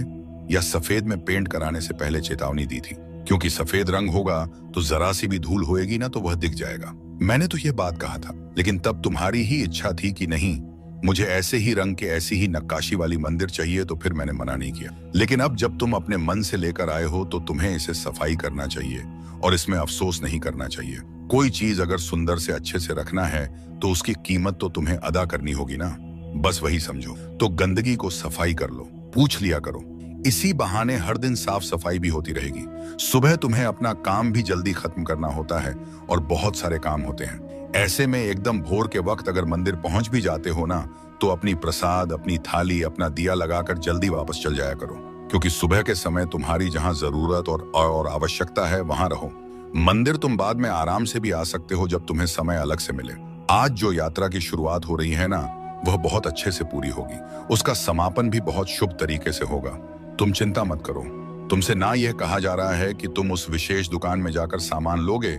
या सफेद में पेंट कराने से पहले चेतावनी दी थी, क्योंकि सफेद रंग होगा तो जरा सी भी धूल होएगी ना तो वह दिख जाएगा। मैंने तो यह बात कहा था, लेकिन तब तुम्हारी ही इच्छा थी कि नहीं, मुझे ऐसे ही रंग के, ऐसी ही नक्काशी वाली मंदिर चाहिए, तो फिर मैंने मना नहीं किया। लेकिन अब जब तुम अपने मन से लेकर आए हो तो तुम्हें इसे सफाई करना चाहिए और इसमें अफसोस नहीं करना चाहिए। कोई चीज अगर सुंदर से अच्छे से रखना है तो उसकी कीमत तो तुम्हें अदा करनी होगी ना, बस वही समझो। तो गंदगी को सफाई कर लो, पूछ लिया करो। इसी बहाने हर दिन साफ सफाई भी होती रहेगी। सुबह तुम्हें अपना काम भी जल्दी खत्म करना होता है और बहुत सारे काम होते हैं। ऐसे में एकदम भोर के वक्त अगर मंदिर पहुंच भी जाते हो ना, तो अपनी प्रसाद, अपनी थाली, अपना दिया लगाकर जल्दी वापस चल जाया करो, क्योंकि सुबह के समय तुम्हारी जहां जरूरत और आवश्यकता है वहां रहो। मंदिर तुम बाद में आराम से भी आ सकते हो जब तुम्हें समय अलग से मिले। आज जो यात्रा की शुरुआत हो रही है ना, वह बहुत अच्छे से पूरी होगी। उसका समापन भी बहुत शुभ तरीके से होगा। तुम चिंता मत करो। तुमसे ना यह कहा जा रहा है कि तुम उस विशेष दुकान में जाकर सामान लोगे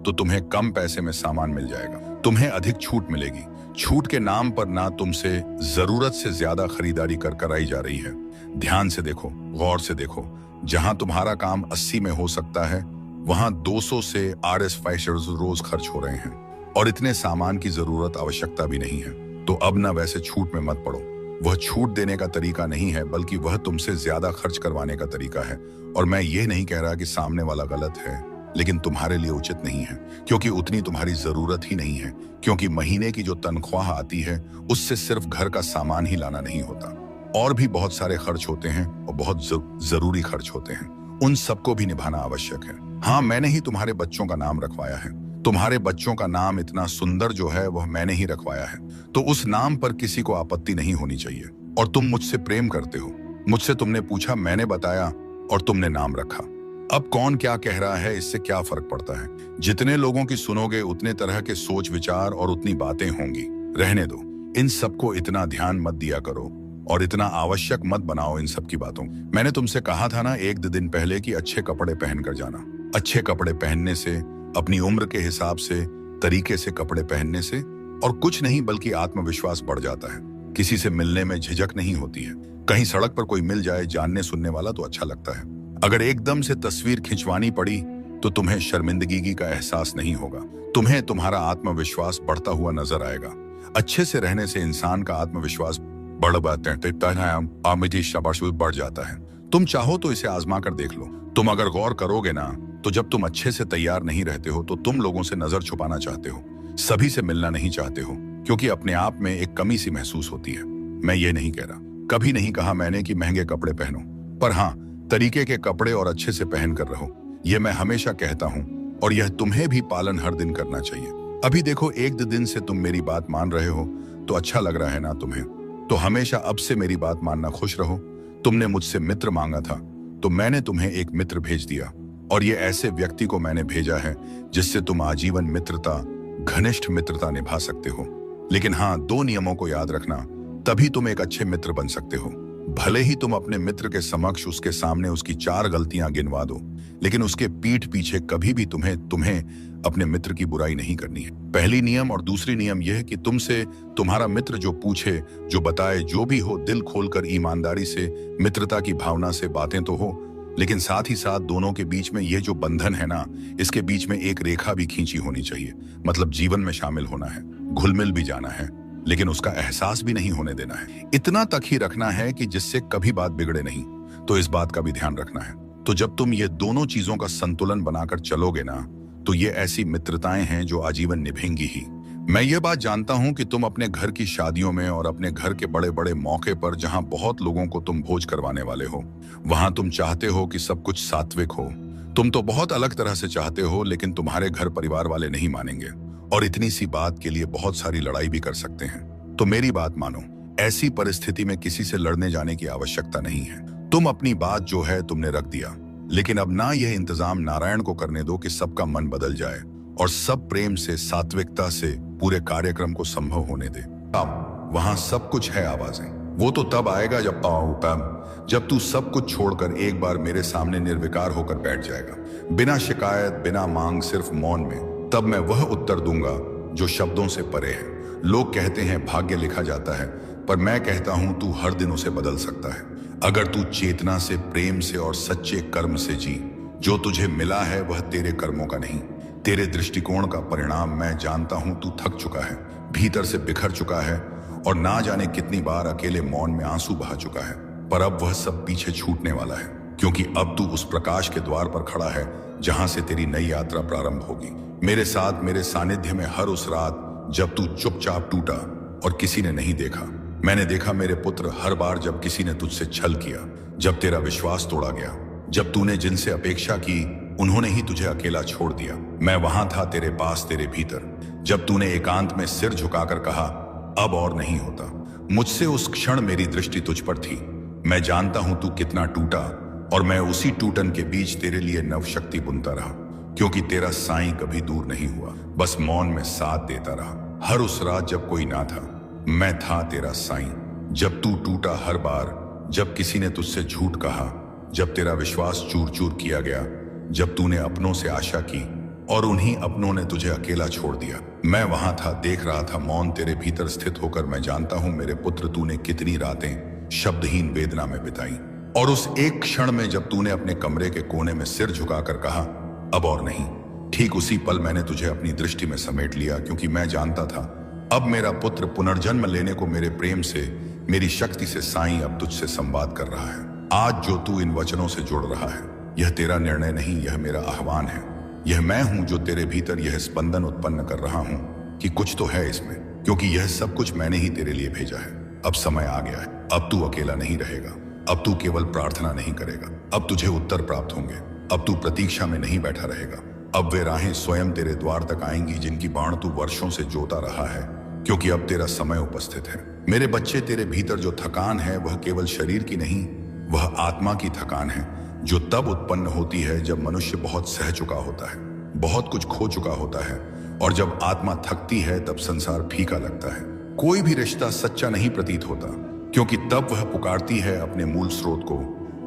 तो तुम्हें कम पैसे में सामान मिल जाएगा। तुम्हें अधिक छूट मिलेगी। छूट के नाम पर ना तुमसे जरूरत से ज्यादा खरीदारी कर कराई जा रही है। ध्यान से देखो, गौर से देखो। जहां तुम्हारा काम 80 में हो सकता है, वहां 200 से RS5 रोज खर्च हो रहे हैं और इतने सामान की जरूरत, आवश्यकता भी नहीं है। तो अब ना वैसे छूट में मत पड़ो। वह छूट देने का तरीका नहीं है, बल्कि वह तुमसे ज्यादा खर्च करवाने का तरीका है। और मैं ये नहीं कह रहा कि सामने वाला गलत है, लेकिन तुम्हारे लिए उचित नहीं है, क्योंकि उतनी तुम्हारी जरूरत ही नहीं है। क्योंकि महीने की जो तनख्वाह आती है, उससे सिर्फ घर का सामान ही लाना नहीं होता, और भी बहुत सारे खर्च होते हैं और बहुत जरूरी खर्च होते हैं। उन सबको भी निभाना आवश्यक है। हाँ, मैंने ही तुम्हारे बच्चों का नाम रखवाया है। तुम्हारे बच्चों का नाम इतना सुंदर जो है वह मैंने ही रखवाया है, तो उस नाम पर किसी को आपत्ति नहीं होनी चाहिए। और तुम मुझसे प्रेम करते हो। मुझसे तुमने पूछा, मैंने बताया और तुमने नाम रखा। अब कौन क्या कह रहा है, इससे क्या फर्क पड़ता है। जितने लोगों की सुनोगे उतने तरह के सोच विचार और उतनी बातें होंगी। रहने दो, इन सबको इतना ध्यान मत दिया करो और इतना आवश्यक मत बनाओ इन सब की बातों। मैंने तुमसे कहा था ना 1-2 दिन पहले कि अच्छे कपड़े पहन कर जाना। अच्छे कपड़े पहनने से, अपनी उम्र के हिसाब से, तरीके से कपड़े पहनने से और कुछ नहीं बल्कि आत्मविश्वास बढ़ जाता है। किसी से मिलने में झिझक नहीं होती है। कहीं सड़क पर कोई मिल जाए जानने सुनने वाला तो अच्छा लगता है। अगर एकदम से तस्वीर खिंचवानी पड़ी तो तुम्हें शर्मिंदगी का एहसास नहीं होगा। तुम्हें तुम्हारा आत्मविश्वास बढ़ता हुआ नजर आएगा। अच्छे से रहने से इंसान का आत्मविश्वास बढ़ जाता है। तुम चाहो तो इसे आजमा कर देख लो। तुम अगर गौर करोगे ना, तो जब तुम अच्छे से तैयार नहीं रहते हो तो तुम लोगों से नजर छुपाना चाहते हो, सभी से मिलना नहीं चाहते हो, क्योंकि अपने आप में एक कमी सी महसूस होती है। मैं ये नहीं कह रहा, कभी नहीं कहा मैंने कि महंगे कपड़े पहनो, पर हाँ, तरीके के कपड़े और अच्छे से पहन कर रहो। यह मैं हमेशा कहता हूँ और यह तुम्हें भी पालन हर दिन करना चाहिए। अभी देखो, 1-2 दिन से तुम मेरी बात मान रहे हो तो अच्छा लग रहा है ना तुम्हें। तो हमेशा अब से मेरी बात मानना, खुश रहो। तुमने मुझसे मित्र मांगा था तो मैंने तुम्हें एक मित्र भेज दिया, और ये ऐसे व्यक्ति को मैंने भेजा है जिससे तुम आजीवन मित्रता, घनिष्ठ मित्रता निभा सकते हो। लेकिन हाँ, 2 नियमों को याद रखना, तभी तुम एक अच्छे मित्र बन सकते हो। भले ही तुम अपने मित्र के समक्ष उसके सामने उसकी 4 गलतियां गिनवा दो, लेकिन उसके पीठ पीछे कभी भी तुम्हें अपने मित्र की बुराई नहीं करनी है। पहली नियम। और दूसरी नियम यह है कि तुमसे तुम्हारा मित्र जो पूछे, जो बताए, जो भी हो, दिल खोलकर ईमानदारी से, मित्रता की भावना से बातें तो हो, लेकिन साथ ही साथ दोनों के बीच में ये जो बंधन है ना, इसके बीच में एक रेखा भी खींची होनी चाहिए। मतलब जीवन में शामिल होना है, घुल मिल भी जाना है, लेकिन उसका एहसास भी नहीं होने देना है। इतना तक ही रखना है कि जिससे कभी बात बिगड़े नहीं। तो इस बात का भी ध्यान रखना है। तो जब तुम ये दोनों चीजों का संतुलन बनाकर चलोगे ना, तो ये ऐसी मित्रताएं हैं जो आजीवन निभेंगी ही। मैं ये बात जानता हूं कि तुम अपने घर की शादियों में और अपने घर के बड़े बड़े मौके पर, जहां बहुत लोगों को तुम भोज करवाने वाले हो, वहां तुम चाहते हो कि सब कुछ सात्विक हो। तुम तो बहुत अलग तरह से चाहते हो, लेकिन तुम्हारे घर परिवार वाले नहीं मानेंगे और इतनी सी बात के लिए बहुत सारी लड़ाई भी कर सकते हैं। तो मेरी बात मानो, ऐसी परिस्थिति में किसी से लड़ने जाने की आवश्यकता नहीं है। तुम अपनी बात जो है तुमने रख दिया, लेकिन अब ना यह इंतजाम नारायण को करने दो कि सबका मन बदल जाए और सब प्रेम से, सात्विकता से पूरे कार्यक्रम को संभव होने दे। अब वहां सब कुछ है आवाजें, वो तो तब आएगा जब तू सब कुछ छोड़कर एक बार मेरे सामने निर्विकार होकर बैठ जाएगा, बिना शिकायत, बिना मांग, सिर्फ मौन में। तब मैं वह उत्तर दूंगा जो शब्दों से परे है। लोग कहते हैं भाग्य लिखा जाता है, पर मैं कहता हूं तू हर दिन उसे बदल सकता है। अगर तू चेतना से, प्रेम से और सच्चे कर्म से जी। जो तुझे मिला है वह तेरे कर्मों का नहीं, तेरे दृष्टिकोण का परिणाम। मैं जानता हूं तू थक चुका है, भीतर से बिखर चुका है और ना जाने कितनी बार अकेले मौन में आंसू बहा चुका है। पर अब वह सब पीछे छूटने वाला है, क्योंकि अब तू उस प्रकाश के द्वार पर खड़ा है जहां से तेरी नई यात्रा प्रारंभ होगी। मेरे साथ, मेरे सानिध्य में हर उस रात जब तू चुपचाप टूटा और किसी ने नहीं देखा। मैंने देखा मेरे पुत्र, हर बार जब किसी ने तुझसे छल किया, जब तेरा विश्वास तोड़ा गया, जब तूने जिनसे अपेक्षा की उन्होंने ही तुझे अकेला छोड़ दिया। मैं वहां था तेरे पास, तेरे भीतर, जब तूने एकांत में सिर झुकाकर कहा अब और नहीं होता। मुझसे उस क्षण मेरी दृष्टि तुझ पर थी। मैं जानता हूं तू कितना टूटा और मैं उसी टूटन के बीच तेरे लिए नवशक्ति बुनता रहा, क्योंकि तेरा साईं कभी दूर नहीं हुआ, बस मौन में साथ देता रहा। हर उस रात जब कोई ना था, मैं था तेरा साईं। जब तू टूटा, हर बार जब किसी ने तुझसे झूठ कहा, जब तेरा विश्वास चूर चूर किया गया, जब तूने अपनों से आशा की और उन्हीं अपनों ने तुझे अकेला छोड़ दिया, मैं वहां था, देख रहा था, मौन तेरे भीतर स्थित होकर। मैं जानता हूं मेरे पुत्र, तूने कितनी रातें शब्दहीन वेदना में बिताई, और उस एक क्षण में जब तूने अपने कमरे के कोने में सिर झुकाकर कहा अब और नहीं, ठीक उसी पल मैंने तुझे अपनी दृष्टि में समेट लिया, क्योंकि मैं जानता था अब मेरा पुत्र पुनर्जन्म लेने को मेरे प्रेम से, मेरी शक्ति से साईं अब तुझसे संवाद कर रहा है। आज जो तू इन वचनों से जुड़ रहा है, यह तेरा निर्णय नहीं, यह मेरा आह्वान है। यह मैं हूं जो तेरे भीतर यह स्पंदन उत्पन्न कर रहा हूं कि कुछ तो है इसमें, क्योंकि यह सब कुछ मैंने ही तेरे लिए भेजा है। अब समय आ गया है, अब तू अकेला नहीं रहेगा, अब तू केवल प्रार्थना नहीं करेगा, अब तुझे उत्तर प्राप्त होंगे, अब तू प्रतीक्षा में नहीं बैठा रहेगा। अब वे राहें स्वयं तेरे द्वार तक आएंगी जिनकी बाण तू वर्षों से जोता रहा है, क्योंकि अब तेरा समय उपस्थित है। मेरे बच्चे, तेरे भीतर जो थकान है वह केवल शरीर की नहीं, वह आत्मा की थकान है, जो तब उत्पन्न होती है जब मनुष्य बहुत सह चुका होता है, बहुत कुछ खो चुका होता है, और जब आत्मा थकती है तब संसार फीका लगता है। कोई भी रिश्ता सच्चा नहीं प्रतीत होता, क्योंकि तब वह पुकारती है अपने मूल स्रोत को,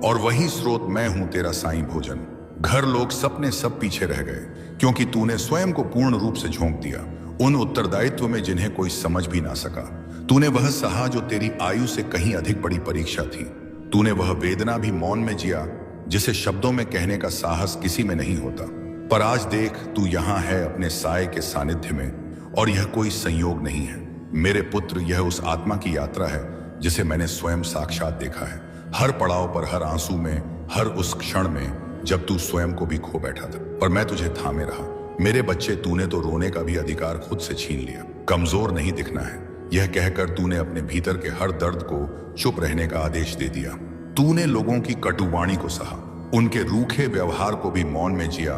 और वही स्रोत मैं हूं, तेरा साईं भोजन। घर, लोग, सपने सब पीछे रह गए, क्योंकि तूने स्वयं को पूर्ण रूप से झोंक दिया उन उत्तरदायित्व में जिन्हें कोई समझ भी ना सका। तूने वह सहा जो तेरी आयु से कहीं अधिक बड़ी परीक्षा थी। तूने वह वेदना भी मौन में जिया जिसे शब्दों में कहने का साहस किसी में नहीं होता। पर आज देख, तू यहां है अपने साए के सानिध्य में, और यह कोई संयोग नहीं है मेरे पुत्र, यह उस आत्मा की यात्रा है जिसे मैंने स्वयं साक्षात देखा है। हर पड़ाव पर, हर आंसू में, हर उस क्षण में जब तू स्वयं को भी खो बैठा था, पर मैं तुझे थामे रहा। मेरे बच्चे, तूने तो रोने का भी अधिकार खुद से छीन लिया। कमजोर नहीं दिखना है, यह कहकर तूने अपने भीतर के हर दर्द को चुप रहने का आदेश दे दिया। तूने लोगों की कटुवाणी को सहा, उनके रूखे व्यवहार को भी मौन में जिया,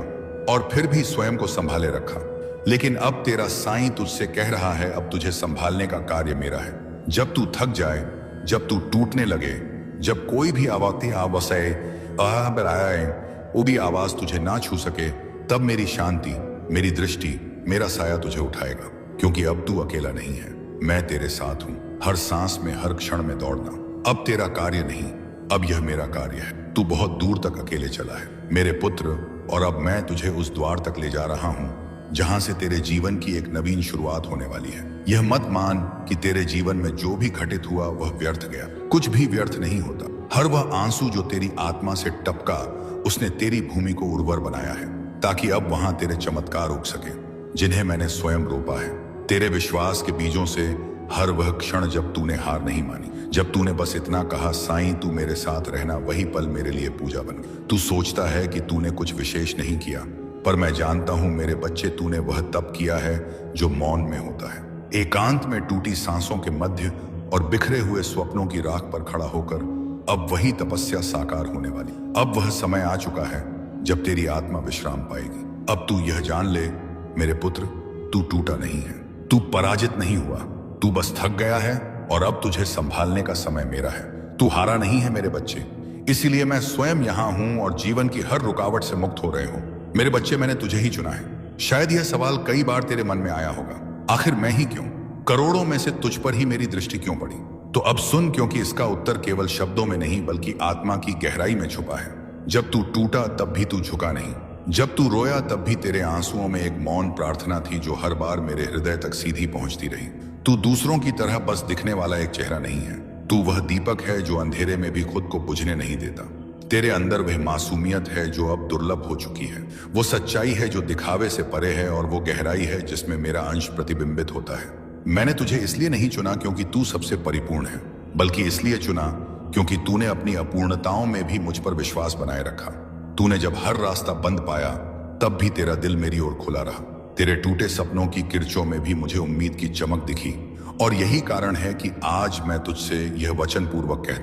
और फिर भी स्वयं को संभाले रखा। लेकिन अब तेरा साईं तुझसे कह रहा है, अब तुझे संभालने का कार्य मेरा है। जब तू थक जाए, जब तू टूटने लगे, जब कोई भी वो भी आवाज तुझे ना छू सके, तब मेरी शांति, मेरी दृष्टि, मेरा साया तुझे उठाएगा, क्योंकि अब तू अकेला नहीं है, मैं तेरे साथ हूं। हर सांस में, हर क्षण में दौड़ना अब तेरा कार्य नहीं, अब यह मेरा कार्य है। तू बहुत दूर तक अकेले चला है मेरे पुत्र, और अब मैं तुझे उस द्वार तक ले जा रहा हूं जहां से तेरे जीवन की एक नवीन शुरुआत होने वाली है। यह मत मान कि तेरे जीवन में जो भी घटित हुआ वह व्यर्थ गया। कुछ भी व्यर्थ नहीं होता। हर वह आंसू जो तेरी आत्मा से टपका, उसने तेरी भूमि को उर्वर बनाया है, ताकि अब वहां तेरे चमत्कार उग सके, जिन्हें मैंने स्वयं रोपा है। तेरे विश्वास के बीजों से हर वह क्षण जब तूने हार नहीं मानी, जब तूने बस इतना कहा, साईं तू मेरे साथ रहना, वही पल मेरे लिए पूजा बन गई। तू सोचता है कि तूने कुछ विशेष नहीं किया, पर मैं जानता हूं मेरे बच्चे, तूने वह तप किया है जो मौन में होता है, एकांत में टूटी सांसों के मध्य और बिखरे हुए स्वप्नों की राख पर खड़ा होकर। अब वही तपस्या साकार होने वाली। अब वह समय आ चुका है जब तेरी आत्मा विश्राम पाएगी। अब तू यह जान ले मेरे पुत्र, तू टूटा नहीं है, तू पराजित नहीं हुआ, तू बस थक गया है और अब तुझे संभालने का समय मेरा है। तू हारा नहीं है मेरे बच्चे, इसीलिए मैं स्वयं यहां हूं और जीवन की हर रुकावट से मुक्त हो रहे हो। मेरे बच्चे, मैंने तुझे ही चुना है। शायद यह सवाल कई बार तेरे मन में आया होगा, आखिर मैं ही क्यों? करोड़ों में से तुझ पर ही मेरी दृष्टि क्यों पड़ी? तो अब सुन, क्योंकि इसका उत्तर केवल शब्दों में नहीं बल्कि आत्मा की गहराई में छुपा है। जब तू टूटा तब भी तू झुका नहीं, जब तू रोया तब भी तेरे आंसुओं में एक मौन प्रार्थना थी जो हर बार मेरे हृदय तक सीधी पहुंचती रही। तू दूसरों की तरह बस दिखने वाला एक चेहरा नहीं है, तू वह दीपक है जो अंधेरे में भी खुद को बुझने नहीं देता। तेरे अंदर वह मासूमियत है जो अब दुर्लभ हो चुकी है, वो सच्चाई है जो दिखावे से परे है, और वो गहराई है जिसमें मेरा अंश प्रतिबिंबित होता है। मैंने तुझे इसलिए नहीं चुना क्योंकि तू सबसे परिपूर्ण है, बल्कि इसलिए चुना क्योंकि तूने अपनी अपूर्णताओं में भी मुझ पर विश्वास बनाए रखा। तूने जब हर रास्ता बंद पाया तब भी तेरा दिल मेरी ओर खुला रहा। तेरे टूटे सपनों की किरचों में भी मुझे उम्मीद की चमक दिखी, और यही कारण है कि आज मैं तुझसे यह वचन पूर्वक कहता